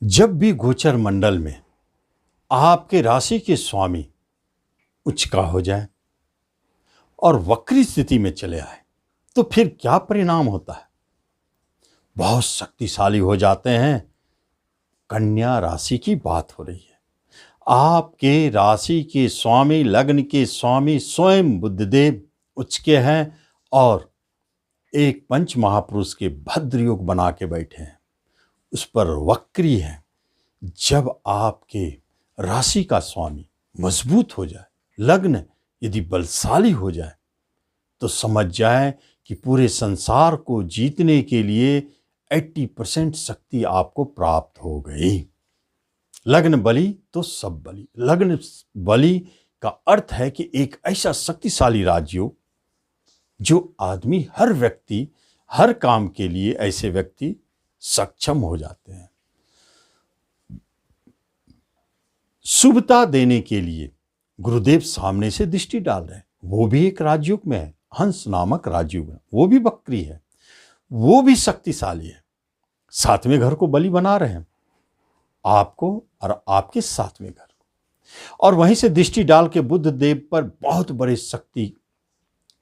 जब भी गोचर मंडल में आपके राशि के स्वामी उच्च का हो जाए और वक्री स्थिति में चले आए तो फिर क्या परिणाम होता है? बहुत शक्तिशाली हो जाते हैं। कन्या राशि की बात हो रही है। आपके राशि के स्वामी, लग्न के स्वामी स्वयं बुधदेव उच्च के हैं और एक पंच महापुरुष के भद्र योग बना के बैठे हैं, उस पर वक्री है। जब आपके राशि का स्वामी मजबूत हो जाए, लग्न यदि बलशाली हो जाए, तो समझ जाए कि पूरे संसार को जीतने के लिए 80% शक्ति आपको प्राप्त हो गई। लग्न बली तो सब बली। लग्न बली का अर्थ है कि एक ऐसा शक्तिशाली राजयोग जो आदमी, हर व्यक्ति, हर काम के लिए ऐसे व्यक्ति सक्षम हो जाते हैं। शुभता देने के लिए गुरुदेव सामने से दृष्टि डाल रहे हैं। वो भी एक राजयोग में है, हंस नामक राजयोग है। वो भी वक्री है, वो भी शक्तिशाली है। सातवें घर को बलि बना रहे हैं, आपको और आपके सातवें घर को। और वहीं से दृष्टि डाल के बुध देव पर बहुत बड़े शक्ति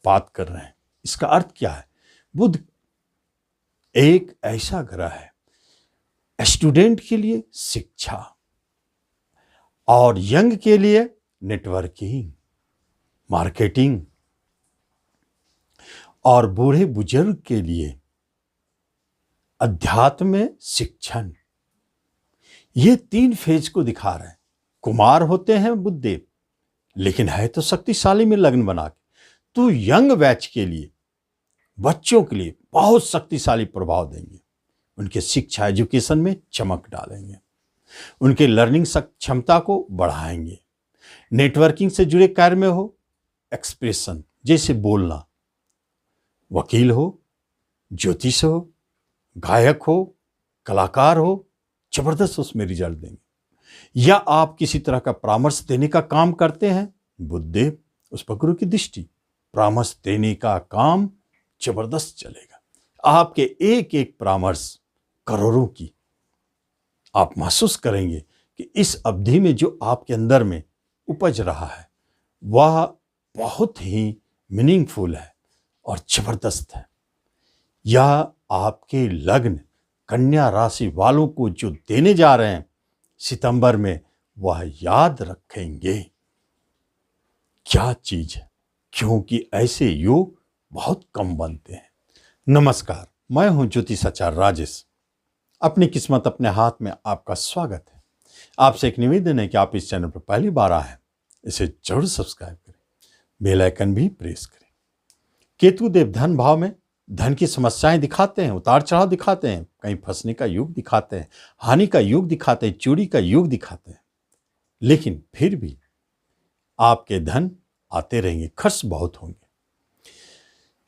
पात कर रहे हैं। इसका अर्थ क्या है? बुध एक ऐसा ग्रह है स्टूडेंट के लिए शिक्षा, और यंग के लिए नेटवर्किंग, मार्केटिंग, और बूढ़े बुजुर्ग के लिए अध्यात्म में शिक्षण। ये 3 फेज को दिखा रहे हैं। कुमार होते हैं बुधदेव, लेकिन है तो शक्तिशाली में लग्न बना के, तो यंग बैच के लिए, बच्चों के लिए बहुत शक्तिशाली प्रभाव देंगे। उनके शिक्षा, एजुकेशन में चमक डालेंगे, उनके लर्निंग क्षमता को बढ़ाएंगे। नेटवर्किंग से जुड़े कार्य में हो, एक्सप्रेशन जैसे बोलना, वकील हो, ज्योतिष हो, गायक हो, कलाकार हो, जबरदस्त उसमें रिजल्ट देंगे। या आप किसी तरह का परामर्श देने का काम करते हैं, बुधदेव उस पर गुरु की दृष्टि, परामर्श देने का काम जबरदस्त चलेगा। आपके एक एक परामर्श करोड़ों की आप महसूस करेंगे कि इस अवधि में जो आपके अंदर में उपज रहा है वह बहुत ही मीनिंगफुल है और जबरदस्त है। यह आपके लग्न कन्या राशि वालों को जो देने जा रहे हैं सितंबर में, वह याद रखेंगे क्या चीज है, क्योंकि ऐसे योग बहुत कम बनते हैं। नमस्कार, मैं हूं ज्योतिषाचार्य राजेश। अपनी किस्मत अपने हाथ में आपका स्वागत है। आपसे एक निवेदन है कि आप इस चैनल पर पहली बार आए हैं, इसे जरूर सब्सक्राइब करें, बेल आइकन भी प्रेस करें। केतु देव धन भाव में धन की समस्याएं दिखाते हैं, उतार चढ़ाव दिखाते हैं, कहीं फंसने का योग दिखाते हैं, हानि का योग दिखाते हैं, चोरी का योग दिखाते हैं। लेकिन फिर भी आपके धन आते रहेंगे, खर्च बहुत होंगे,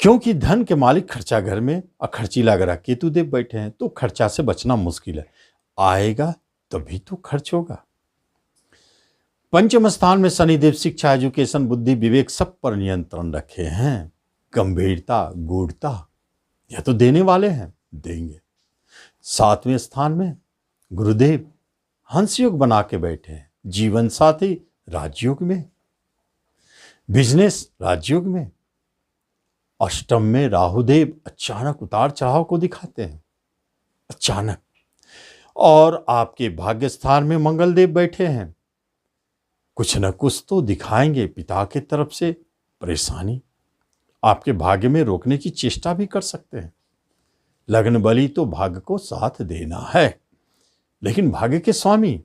क्योंकि धन के मालिक खर्चा घर में और खर्चीला ग्रह केतु देव बैठे हैं, तो खर्चा से बचना मुश्किल है। आएगा तभी तो खर्च होगा। पंचम स्थान में शनिदेव शिक्षा, एजुकेशन, बुद्धि, विवेक सब पर नियंत्रण रखे हैं। गंभीरता, गूढ़ता, यह तो देने वाले हैं, देंगे। 7वें स्थान में गुरुदेव हंस योग बना के बैठे हैं। जीवन साथी राजयोग में, बिजनेस राजयोग में। अष्टम में राहुदेव अचानक उतार चढ़ाव को दिखाते हैं, अचानक। और आपके भाग्य स्थान में मंगल देव बैठे हैं, कुछ न कुछ तो दिखाएंगे। पिता की तरफ से परेशानी आपके भाग्य में रोकने की चेष्टा भी कर सकते हैं। लग्न बली तो भाग्य को साथ देना है, लेकिन भाग्य के स्वामी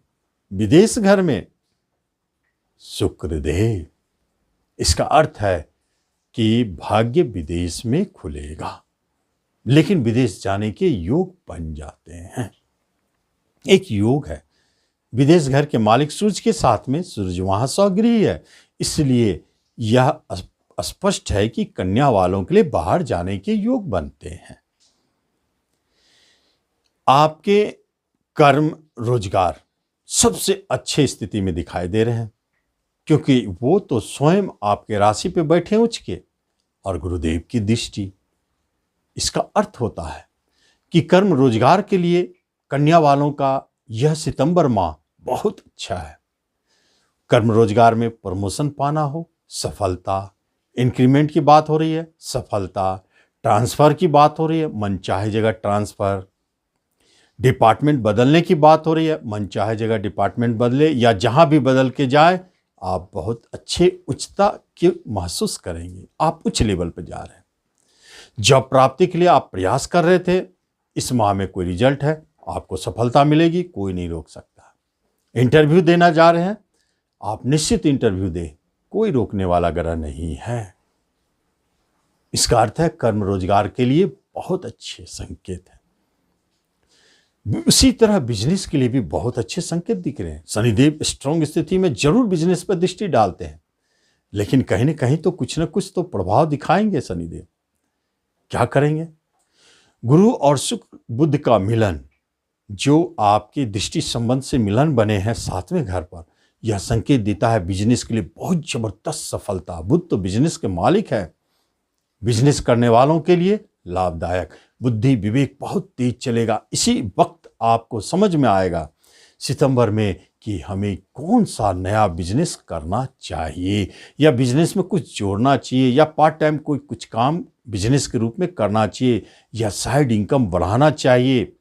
विदेश घर में शुक्रदेव, इसका अर्थ है कि भाग्य विदेश में खुलेगा, लेकिन विदेश जाने के योग बन जाते हैं। एक योग है, विदेश घर के मालिक सूर्य के साथ में, सूर्य वहां स्वगृही है, इसलिए यह स्पष्ट है कि कन्या वालों के लिए बाहर जाने के योग बनते हैं। आपके कर्म, रोजगार सबसे अच्छे स्थिति में दिखाई दे रहे हैं, क्योंकि वो तो स्वयं आपके राशि पे बैठे उच्च के, और गुरुदेव की दृष्टि। इसका अर्थ होता है कि कर्म रोजगार के लिए कन्या वालों का यह सितंबर माह बहुत अच्छा है। कर्म रोजगार में प्रमोशन पाना हो, सफलता, इंक्रीमेंट की बात हो रही है, सफलता, ट्रांसफर की बात हो रही है, मन चाहे जगह ट्रांसफर, डिपार्टमेंट बदलने की बात हो रही है, मन चाहे जगह डिपार्टमेंट बदले या जहां भी बदल के जाए आप बहुत अच्छे उच्चता की महसूस करेंगे। आप उच्च लेवल पर जा रहे हैं। जॉब प्राप्ति के लिए आप प्रयास कर रहे थे, इस माह में कोई रिजल्ट है, आपको सफलता मिलेगी, कोई नहीं रोक सकता। इंटरव्यू देना जा रहे हैं, आप निश्चित इंटरव्यू दें, कोई रोकने वाला ग्रह नहीं है। इसका अर्थ है कर्म रोजगार के लिए बहुत अच्छे संकेत हैं। उसी तरह बिजनेस के लिए भी बहुत अच्छे संकेत दिख रहे हैं। शनिदेव स्ट्रांग स्थिति में जरूर बिजनेस पर दृष्टि डालते हैं, लेकिन कहीं ना कहीं तो कुछ ना कुछ तो प्रभाव दिखाएंगे शनिदेव। क्या करेंगे? गुरु और शुक्र बुध का मिलन, जो आपके दृष्टि संबंध से मिलन बने हैं 7वें घर पर, यह संकेत देता है बिजनेस के लिए बहुत जबरदस्त सफलता। बुध तो बिजनेस के मालिक है, बिजनेस करने वालों के लिए लाभदायक। बुद्धि विवेक बहुत तेज चलेगा। इसी वक्त आपको समझ में आएगा सितंबर में कि हमें कौन सा नया बिजनेस करना चाहिए, या बिजनेस में कुछ जोड़ना चाहिए, या पार्ट टाइम कोई कुछ काम बिजनेस के रूप में करना चाहिए, या साइड इनकम बढ़ाना चाहिए,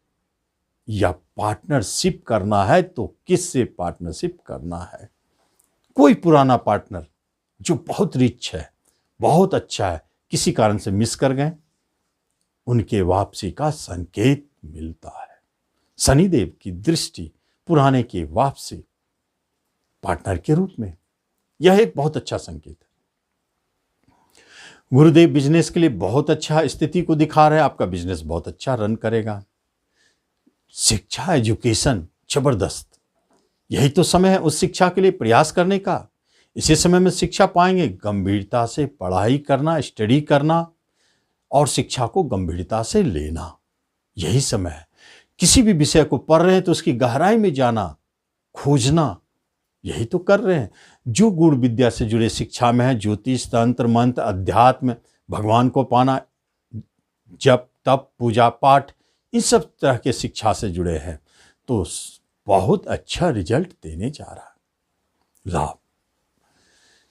या पार्टनरशिप करना है तो किससे पार्टनरशिप करना है। कोई पुराना पार्टनर जो बहुत रिच है, बहुत अच्छा है, किसी कारण से मिस कर गए, उनके वापसी का संकेत मिलता है। शनिदेव की दृष्टि पुराने की वापसी पार्टनर के रूप में, यह एक बहुत अच्छा संकेत है। गुरुदेव बिजनेस के लिए बहुत अच्छा स्थिति को दिखा रहे हैं। आपका बिजनेस बहुत अच्छा रन करेगा। शिक्षा, एजुकेशन जबरदस्त, यही तो समय है उस शिक्षा के लिए प्रयास करने का। इसी समय में शिक्षा पाएंगे। गंभीरता से पढ़ाई करना, स्टडी करना और शिक्षा को गंभीरता से लेना, यही समय है। किसी भी विषय को पढ़ रहे हैं तो उसकी गहराई में जाना, खोजना, यही तो कर रहे हैं। जो गुण विद्या से जुड़े शिक्षा में है, ज्योतिष, तंत्र, मंत्र, अध्यात्म, भगवान को पाना, जप, तप, पूजा पाठ, इन सब तरह के शिक्षा से जुड़े हैं, तो बहुत अच्छा रिजल्ट देने जा रहा है। लाभ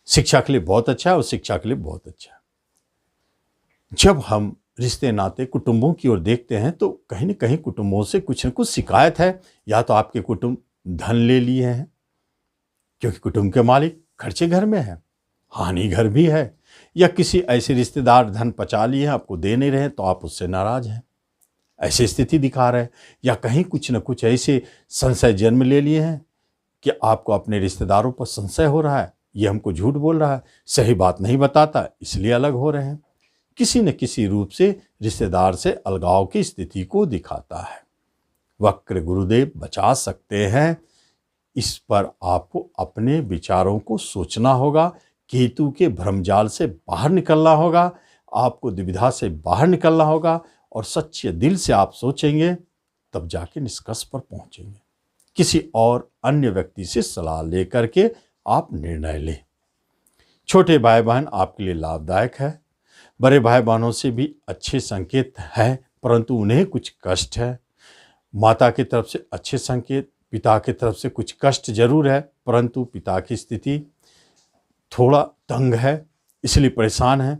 शिक्षा के लिए बहुत अच्छा है और शिक्षा के लिए बहुत अच्छा है। जब हम रिश्ते नाते कुटुंबों की ओर देखते हैं तो कहीं न कहीं कुटुंबों से कुछ न कुछ शिकायत है। या तो आपके कुटुंब धन ले लिए हैं, क्योंकि कुटुंब के मालिक खर्चे घर में है, हानि घर भी है, या किसी ऐसे रिश्तेदार धन पचा लिए हैं, आपको दे नहीं रहे तो आप उससे नाराज हैं, ऐसी स्थिति दिखा रहे हैं। या कहीं कुछ न कुछ ऐसे संशय जन्म ले लिए हैं कि आपको अपने रिश्तेदारों पर संशय हो रहा है, ये हमको झूठ बोल रहा है, सही बात नहीं बताता, इसलिए अलग हो रहे हैं। किसी न किसी रूप से रिश्तेदार से अलगाव की स्थिति को दिखाता है। वक्र गुरुदेव बचा सकते हैं, इस पर आपको अपने विचारों को सोचना होगा। केतु के भ्रमजाल से बाहर निकलना होगा, आपको दुविधा से बाहर निकलना होगा, और सच्चे दिल से आप सोचेंगे तब जाके निष्कर्ष पर पहुंचेंगे। किसी और अन्य व्यक्ति से सलाह लेकर के आप निर्णय लें। छोटे भाई बहन आपके लिए लाभदायक है। बड़े भाई बहनों से भी अच्छे संकेत है, परंतु उन्हें कुछ कष्ट है। माता की तरफ से अच्छे संकेत, पिता की तरफ से कुछ कष्ट जरूर है, परंतु पिता की स्थिति थोड़ा तंग है, इसलिए परेशान है।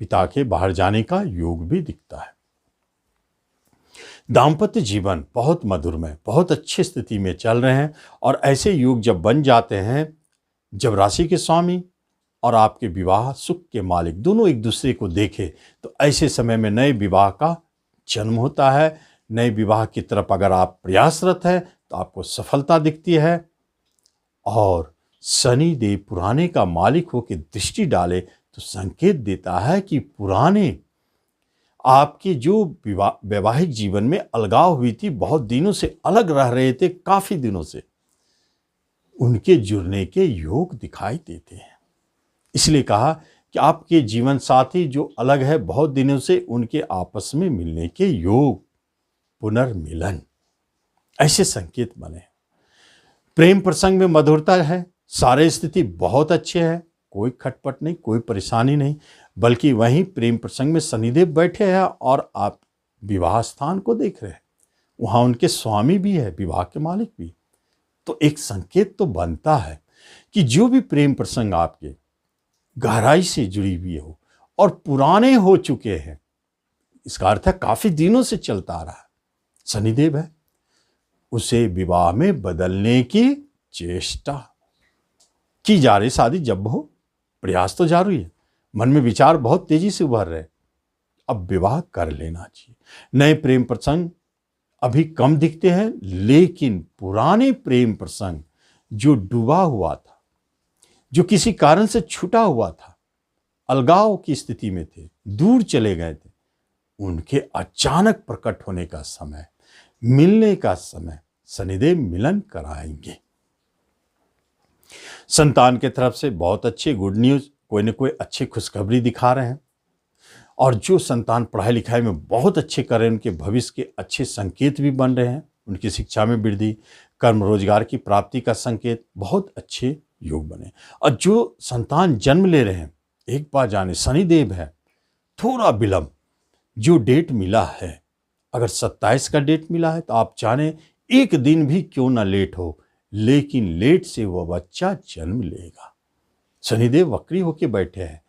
पिता के बाहर जाने का योग भी दिखता है। दाम्पत्य जीवन बहुत मधुरमय, बहुत अच्छी स्थिति में चल रहे हैं, और ऐसे योग जब बन जाते हैं, जब राशि के स्वामी और आपके विवाह सुख के मालिक दोनों एक दूसरे को देखे, तो ऐसे समय में नए विवाह का जन्म होता है। नए विवाह की तरफ अगर आप प्रयासरत हैं तो आपको सफलता दिखती है। और शनि देव पुराने का मालिक होकर दृष्टि डाले तो संकेत देता है कि पुराने आपके जो वैवाहिक जीवन में अलगाव हुई थी, बहुत दिनों से अलग रह रहे थे, काफी दिनों से, उनके जुड़ने के योग दिखाई देते हैं। इसलिए कहा कि आपके जीवन साथी जो अलग है बहुत दिनों से, उनके आपस में मिलने के योग, पुनर्मिलन, ऐसे संकेत बने। प्रेम प्रसंग में मधुरता है, सारे स्थिति बहुत अच्छे हैं, कोई खटपट नहीं, कोई परेशानी नहीं, बल्कि वहीं प्रेम प्रसंग में शनिदेव बैठे हैं और आप विवाह स्थान को देख रहे हैं, वहां उनके स्वामी भी है, विवाह के मालिक भी। तो एक संकेत तो बनता है कि जो भी प्रेम प्रसंग आपके गहराई से जुड़ी हुई हो और पुराने हो चुके हैं, इसका अर्थ है काफी दिनों से चलता आ रहा है, शनिदेव है, उसे विवाह में बदलने की चेष्टा की जा रही। शादी जब हो, प्रयास तो जारी है, मन में विचार बहुत तेजी से उभर रहे, अब विवाह कर लेना चाहिए। नए प्रेम प्रसंग अभी कम दिखते हैं, लेकिन पुराने प्रेम प्रसंग जो डूबा हुआ था, जो किसी कारण से छूटा हुआ था, अलगाव की स्थिति में थे, दूर चले गए थे, उनके अचानक प्रकट होने का समय, मिलने का समय, शनिदेव मिलन कराएंगे। संतान के तरफ से बहुत अच्छे गुड न्यूज, कोई न कोई अच्छी खुशखबरी दिखा रहे हैं। और जो संतान पढ़ाई लिखाई में बहुत अच्छे कर रहे हैं, उनके भविष्य के अच्छे संकेत भी बन रहे हैं। उनकी शिक्षा में वृद्धि, कर्म रोजगार की प्राप्ति का संकेत, बहुत अच्छे योग बने। और जो संतान जन्म ले रहे हैं, एक बार जाने शनिदेव है, थोड़ा विलंब जो डेट मिला है, अगर 27 का डेट मिला है तो आप जाने एक दिन भी क्यों ना लेट हो, लेकिन लेट से वह बच्चा जन्म लेगा। शनिदेव वक्री होके बैठे हैं,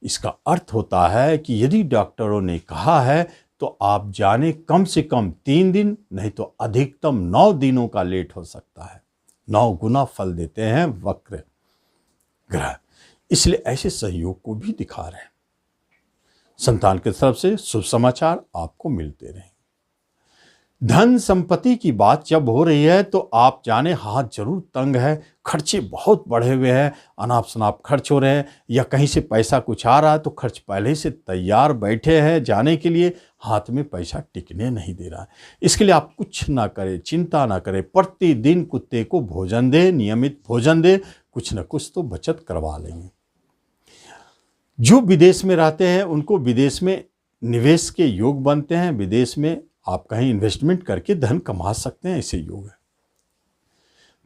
इसका अर्थ होता है कि यदि डॉक्टरों ने कहा है तो आप जाने कम से कम 3 दिन, नहीं तो अधिकतम 9 दिनों का लेट हो सकता है। 9 गुना फल देते हैं वक्र ग्रह, इसलिए ऐसे सहयोग को भी दिखा रहे हैं। संतान की तरफ से शुभ समाचार आपको मिलते रहें। धन संपत्ति की बात जब हो रही है तो आप जाने हाथ जरूर तंग है, खर्चे बहुत बढ़े हुए हैं, अनाप शनाप खर्च हो रहे हैं, या कहीं से पैसा कुछ आ रहा है तो खर्च पहले से तैयार बैठे हैं जाने के लिए, हाथ में पैसा टिकने नहीं दे रहा है। इसके लिए आप कुछ ना करें, चिंता ना करें, प्रतिदिन कुत्ते को भोजन दे, नियमित भोजन दे, कुछ न कुछ तो बचत करवा लेंगे। जो विदेश में रहते हैं उनको विदेश में निवेश के योग बनते हैं, विदेश में आप कहीं इन्वेस्टमेंट करके धन कमा सकते हैं, ऐसे योग है।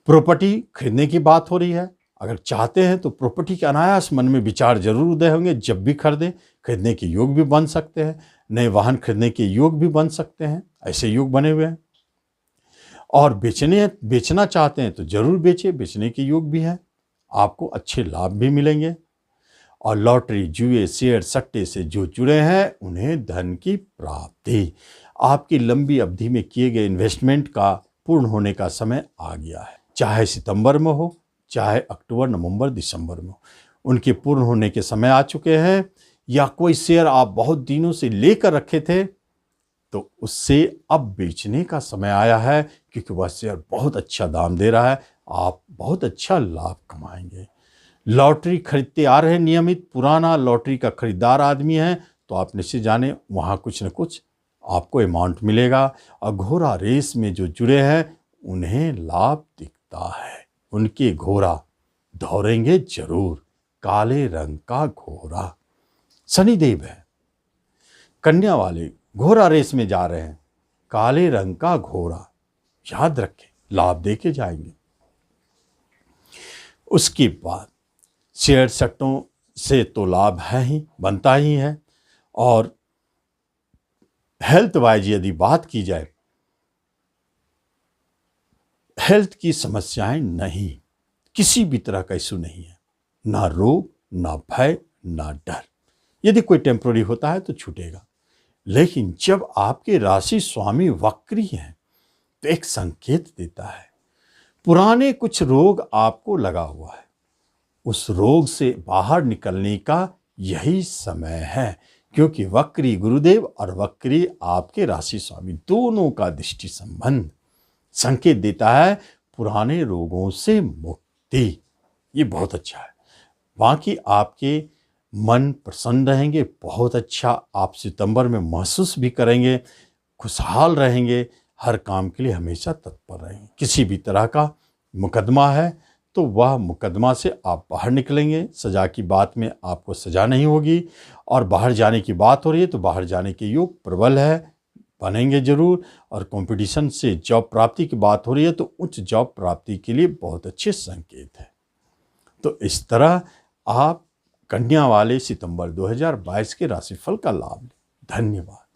प्रॉपर्टी खरीदने की बात हो रही है, अगर चाहते हैं तो प्रॉपर्टी के अनायास मन में विचार जरूर उदय होंगे, जब भी खरीदने के योग भी बन सकते हैं, नए वाहन खरीदने के योग भी बन सकते हैं, ऐसे योग बने हुए हैं। और बेचना चाहते हैं तो जरूर बेचने के योग भी हैं, आपको अच्छे लाभ भी मिलेंगे। और लॉटरी, जुए, शेयर, सट्टे से जो जुड़े हैं उन्हें धन की प्राप्ति, आपकी लंबी अवधि में किए गए इन्वेस्टमेंट का पूर्ण होने का समय आ गया है, चाहे सितंबर में हो, चाहे अक्टूबर, नवंबर, दिसंबर में हो, उनके पूर्ण होने के समय आ चुके हैं। या कोई शेयर आप बहुत दिनों से लेकर रखे थे तो उससे अब बेचने का समय आया है, क्योंकि वह शेयर बहुत अच्छा दाम दे रहा है, आप बहुत अच्छा लाभ कमाएंगे। लॉटरी खरीदते आ रहे नियमित, पुराना लॉटरी का खरीदार आदमी है तो आप निश्चित जाने वहाँ कुछ न कुछ आपको अमाउंट मिलेगा। और घोड़ा रेस में जो जुड़े हैं उन्हें लाभ दिखता है, उनके घोड़ा दौड़ेंगे जरूर, काले रंग का घोड़ा शनिदेव है। कन्या वाले घोड़ा रेस में जा रहे हैं, काले रंग का घोड़ा, याद रखें, लाभ देके जाएंगे। उसके बाद शेयर सट्टों से तो लाभ है ही, बनता ही है। और हेल्थ वाइज यदि बात की जाए, हेल्थ की समस्याएं नहीं, किसी भी तरह का इशू नहीं है, ना रोग, ना भय, ना डर। यदि कोई टेम्पोररी होता है तो छूटेगा, लेकिन जब आपके राशि स्वामी वक्री हैं तो एक संकेत देता है, पुराने कुछ रोग आपको लगा हुआ है, उस रोग से बाहर निकलने का यही समय है, क्योंकि वक्री गुरुदेव और वक्री आपके राशि स्वामी दोनों का दृष्टि संबंध संकेत देता है पुराने रोगों से मुक्ति। ये बहुत अच्छा है। बाकी आपके मन प्रसन्न रहेंगे, बहुत अच्छा आप सितंबर में महसूस भी करेंगे, खुशहाल रहेंगे, हर काम के लिए हमेशा तत्पर रहेंगे। किसी भी तरह का मुकदमा है तो वह मुकदमा से आप बाहर निकलेंगे, सजा की बात में आपको सजा नहीं होगी। और बाहर जाने की बात हो रही है तो बाहर जाने के योग प्रबल है, बनेंगे जरूर। और कंपटीशन से जॉब प्राप्ति की बात हो रही है तो उच्च जॉब प्राप्ति के लिए बहुत अच्छे संकेत है। तो इस तरह आप कन्या वाले सितंबर 2022 के राशिफल का लाभ लें। धन्यवाद।